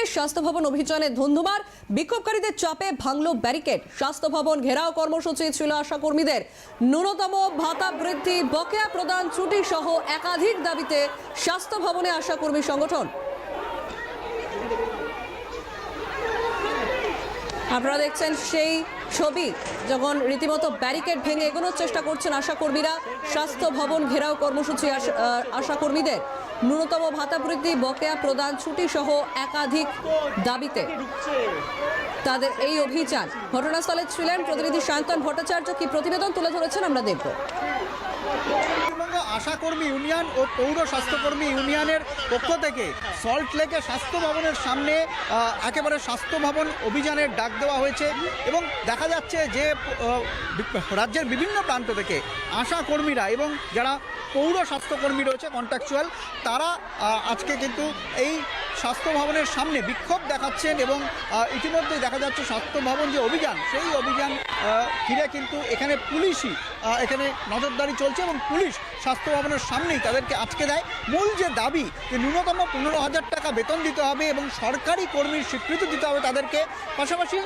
কর্মসূচিতে স্বাস্থ্য ভবন অভিযানে ধুন্ধুমার, বিক্ষোভকারীদের চাপে ভাঙল ব্যারিকেড। স্বাস্থ্য ভবন ঘেরাও কর্মসূচি ছিল আশা কর্মীদের। ন্যূনতম ভাতা বৃদ্ধি, বকেয়া প্রদান, ছুটি সহ একাধিক দাবিতে স্বাস্থ্য ভবনে আশা কর্মী সংগঠন। আপনারা দেখছেন সেই ছবি, যখন রীতিমতো ব্যারিকেড ভেঙে এগোনোর চেষ্টা করছেন আশা কর্মীরা। স্বাস্থ্য ভবন ঘেরাও কর্মসূচি আশা কর্মীদের। ন্যূনতম ভাতা বৃদ্ধি, বকেয়া প্রদান, ছুটি সহ একাধিক দাবিতে তাদের এই অভিযান। ঘটনাস্থলে ছিলেন প্রতিনিধি সায়ন্তন ভট্টাচার্য। কি প্রতিবেদন তুলে ধরেছেন আমরা দেখব। আশা কর্মী ইউনিয়ন ও পৌর স্বাস্থ্যকর্মী ইউনিয়নের পক্ষ থেকে সল্টলেকে স্বাস্থ্য ভবনের সামনে একেবারে স্বাস্থ্য ভবন অভিযানের ডাক দেওয়া হয়েছে এবং দেখা যাচ্ছে যে রাজ্যের বিভিন্ন প্রান্ত থেকে আশা কর্মীরা এবং যারা পৌর স্বাস্থ্যকর্মী রয়েছে কন্ট্রাকচুয়াল, তারা আজকে কিন্তু এই স্বাস্থ্য ভবনের সামনে বিক্ষোভ দেখাচ্ছেন এবং ইতিমধ্যেই দেখা যাচ্ছে স্বাস্থ্য ভবন যে অভিযান, সেই অভিযান ঘিরে কিন্তু এখানে পুলিশই এখানে নজরদারি চলছে এবং পুলিশ স্বাস্থ্য ভবনের সামনেই তাদেরকে আটকে দেয়। মূল যে দাবি, যে ন্যূনতম 15,000 টাকা বেতন দিতে হবে এবং সরকারি কর্মীর স্বীকৃতি দিতে হবে তাদেরকে, পাশাপাশি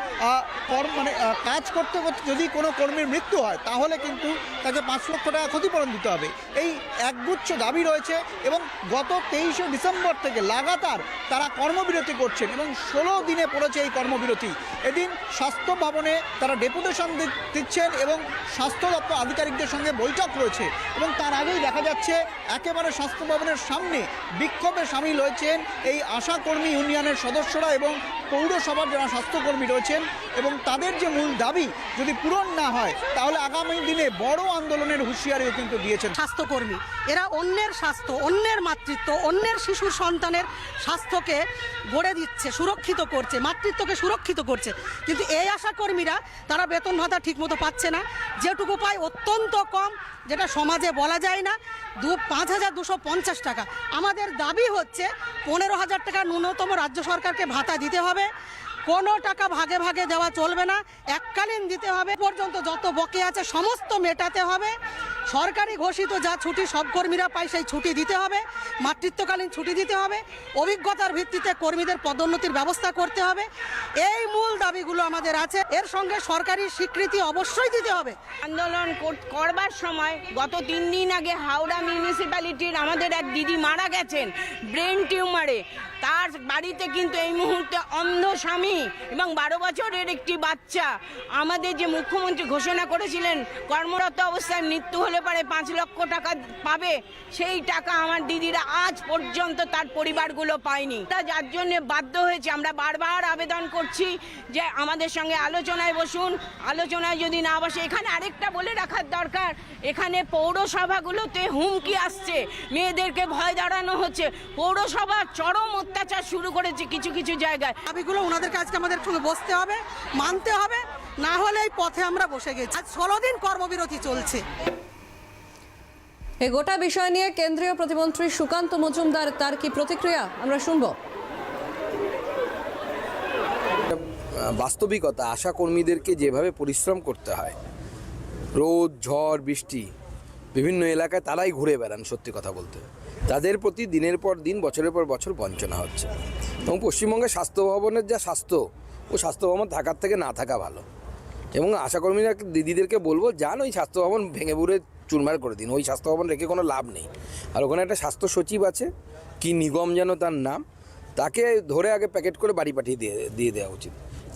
কাজ করতে করতে যদি কোনো কর্মীর মৃত্যু হয় তাহলে কিন্তু তাকে 5 লক্ষ টাকা ক্ষতিপূরণ দিতে হবে। এই একগুচ্ছ দাবি রয়েছে এবং গত 23শে ডিসেম্বর থেকে লাগাতার তারা কর্মবিরতি করছেন এবং 16 দিনে পড়েছে এই কর্মবিরতি। এদিন স্বাস্থ্য ভবনে তারা ডেপুটেশন দিচ্ছেন এবং স্বাস্থ্য দপ্তর আধিকারিকদের সঙ্গে বৈঠক রয়েছে এবং তার আগেই দেখা যাচ্ছে একেবারে স্বাস্থ্য ভবনের সামনে বিক্ষোভে সামিল হয়েছেন এই আশা কর্মী ইউনিয়নের সদস্যরা এবং পৌরসভার যারা স্বাস্থ্যকর্মী রয়েছেন এবং তাদের যে মূল দাবি যদি পূরণ না হয় তাহলে আগামী দিনে বড় আন্দোলনের হুঁশিয়ারিও কিন্তু দিয়েছেন স্বাস্থ্যকর্মী। এরা অন্যের স্বাস্থ্য, অন্যের মাতৃত্ব, অন্যের শিশুর সন্তানের স্বাস্থ্যকে গড়ে দিচ্ছে, সুরক্ষিত করছে, মাতৃত্বকে সুরক্ষিত করছে। কিন্তু এই আশা কর্মীরা তারা বেতন ভাতা ঠিকমতো পাচ্ছে না, যেটুকু পায় অত্যন্ত কম, যেটা সমাজে বলা যায় না। 5,250 টাকা। আমাদের দাবি হচ্ছে 15,000 টাকা ন্যূনতম রাজ্য সরকারকে ভাতা দিতে হবে। কোনো টাকা ভাগে ভাগে দেওয়া চলবে না, এককালীন দিতে হবে। পর্যন্ত যত বকেয়া আছে সমস্ত মেটাতে হবে। সরকারি ঘোষিত যা ছুটি সব কর্মীরা পায় সেই ছুটি দিতে হবে, মাতৃত্বকালীন ছুটি দিতে হবে, অভিজ্ঞতার ভিত্তিতে কর্মীদের পদোন্নতির ব্যবস্থা করতে হবে। এই মূল দাবিগুলো আমাদের আছে। এর সঙ্গে সরকারি স্বীকৃতি অবশ্যই দিতে হবে। আন্দোলন করবার সময় গত 3 দিন আগে হাওড়া মিউনিসিপ্যালিটির আমাদের এক দিদি মারা গেছেন ব্রেন টিউমারে। তার বাড়িতে কিন্তু এই মুহূর্তে অন্ধ স্বামী এবং 12 বছরের একটি বাচ্চা। আমাদের যে মুখ্যমন্ত্রী ঘোষণা করেছিলেন কর্মরত অবস্থায় মৃত্যু হলে পরে 5 লক্ষ টাকা পাবে, সেই টাকা আমার দিদিরা আজ পর্যন্ত তার পরিবারগুলো পায়নি। যার জন্য বাধ্য হয়েছে, আমরা বারবার আবেদন করছি যে আমাদের সঙ্গে আলোচনায় বসুন। আলোচনায় যদি না বসে, এখানে আরেকটা বলে রাখার দরকার, এখানে পৌরসভাগুলোতে হুমকি আসছে, মেয়েদেরকে ভয় দাঁড়ানো হচ্ছে। পৌরসভা চরম অত্যাচার শুরু করেছে কিছু কিছু জায়গায়। দাবিগুলো ওনাদের কাছে আমাদের সঙ্গে বসতে হবে, মানতে হবে, না হলে এই পথে আমরা বসে গেছি। আজ 16 দিন কর্মবিরতি চলছে। এই গোটা বিষয় নিয়ে কেন্দ্রীয় প্রতিমন্ত্রী সুকান্ত মজুমদার, তার কি প্রতিক্রিয়া আমরা শুনবো। বাস্তবিকতা, আশা কর্মীদেরকে যেভাবে পরিশ্রম করতে হয়, রোদ ঝড় বৃষ্টি, বিভিন্ন এলাকায় তারাই ঘুরে বেড়ান, সত্যি কথা বলতে তাদের প্রতি দিনের পর দিন বছরের পর বছর বঞ্চনা হচ্ছে। এবং পশ্চিমবঙ্গের স্বাস্থ্য ভবনের যা স্বাস্থ্য, ও স্বাস্থ্য ভবন থাকার থেকে না থাকা ভালো। এবং আশাকর্মীরা দিদিদেরকে বলবো, যান ওই স্বাস্থ্য ভবন ভেঙে পুড়ে চুরমার করে দিন, ওই স্বাস্থ্য ভবন রেখে কোনো লাভ নেই। আর ওখানে একটা স্বাস্থ্য সচিব আছে, কি নিগম যেন তার নাম, তাকে ধরে আগে প্যাকেট করে বাড়ি পাঠিয়ে দিয়ে দেওয়া উচিত।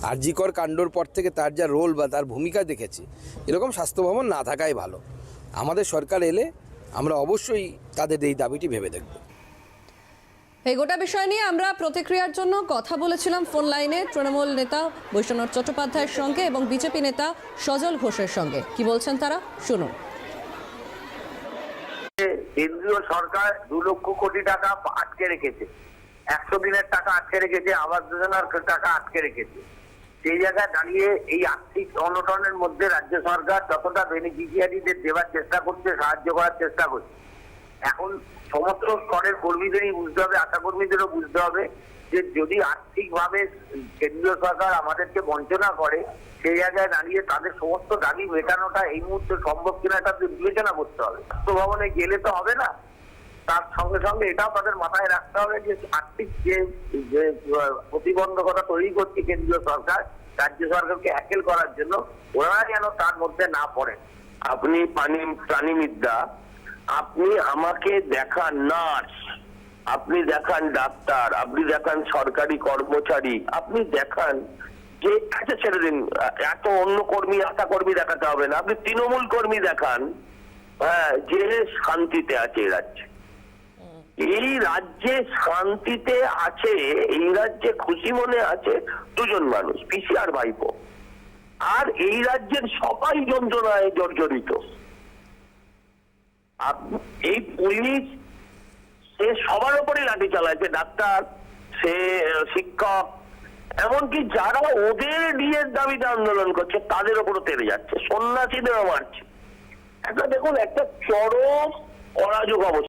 আরজিকর কাণ্ডর পর থেকে তার যা রোল বা তার ভূমিকা দেখেছি, এরকম স্বাস্থ্য ভবন না থাকাই ভালো। আমাদের সরকার এলে আমরা অবশ্যই তাদের এই দাবিটি ভেবে দেখব। এই গোটা বিষয় নিয়ে আমরা প্রতিক্রিয়ার জন্য কথা বলেছিলাম ফোন লাইনে তৃণমূল নেতা বৈষ্ণব চট্টোপাধ্যায়ের সঙ্গে এবং বিজেপি নেতা সজল ঘোষের সঙ্গে। কি বলছেন তারা, শুনুন। কেন্দ্রীয় সরকার 2 লক্ষ কোটি টাকা আটকে রেখেছে, 100 দিনের টাকা আটকে রেখেছে, আবাস যোজনার টাকা আটকে রেখেছে। সেই জায়গায় দাঁড়িয়ে এই আর্থিক অনটনের মধ্যে রাজ্য সরকার যতটা বেনিফিশিয়ারিদের দেওয়ার চেষ্টা করছে, সাহায্য করার চেষ্টা করছে। এখন সমস্ত স্তরের কর্মীদেরই বুঝতে হবে, আশা কর্মীদেরও বুঝতে হবে যে যদি আর্থিকভাবে কেন্দ্রীয় সরকার আমাদেরকে বঞ্চনা করে, সেই জায়গায় দাঁড়িয়ে তাদের সমস্ত দাবি মেটানোটা এই মুহূর্তে সম্ভব কিনা এটা বিবেচনা করতে হবে। স্বাস্থ্য ভবনে গেলে তো হবে না, তার সঙ্গে সঙ্গে এটাও তাদের মাথায় রাখতে হবে যে আর্থিক যে যে প্রতিবন্ধকতা তৈরি করছে কেন্দ্রীয় সরকার রাজ্য সরকারকে হ্যাকেল করার জন্য, ওরা যেন তার মধ্যে না পড়েন। আপনি প্রাণীবিদ্যা, আপনি আমাকে দেখান নার্স, আপনি দেখান ডাক্তার, আপনি দেখান সরকারি কর্মচারী, আপনি দেখান যে আচ্ছা ছেড়ে দিন, এত অন্য কর্মী আশা কর্মী দেখাতে হবে না, আপনি তৃণমূল কর্মী দেখান, হ্যাঁ, যে শান্তিতে আছে এই রাজ্যে, এই রাজ্যে শান্তিতে আছে, এই রাজ্যে খুশি মনে আছে দুজন মানুষ, পিসি আর ভাইপো, আর এই রাজ্যের সবাই যন্ত্রণায় জর্জরিত। এই পুলিশ সে সবার উপরে লাঠি চালাচ্ছে, ডাক্তার, সে শিক্ষক, এমনকি যারা ওদের ডিএর দাবিতে আন্দোলন করছে তাদের উপরও তেড়ে যাচ্ছে, সন্ন্যাসীদেরও মারছে। একটা দেখুন, একটা চরম অরাজক অবস্থা।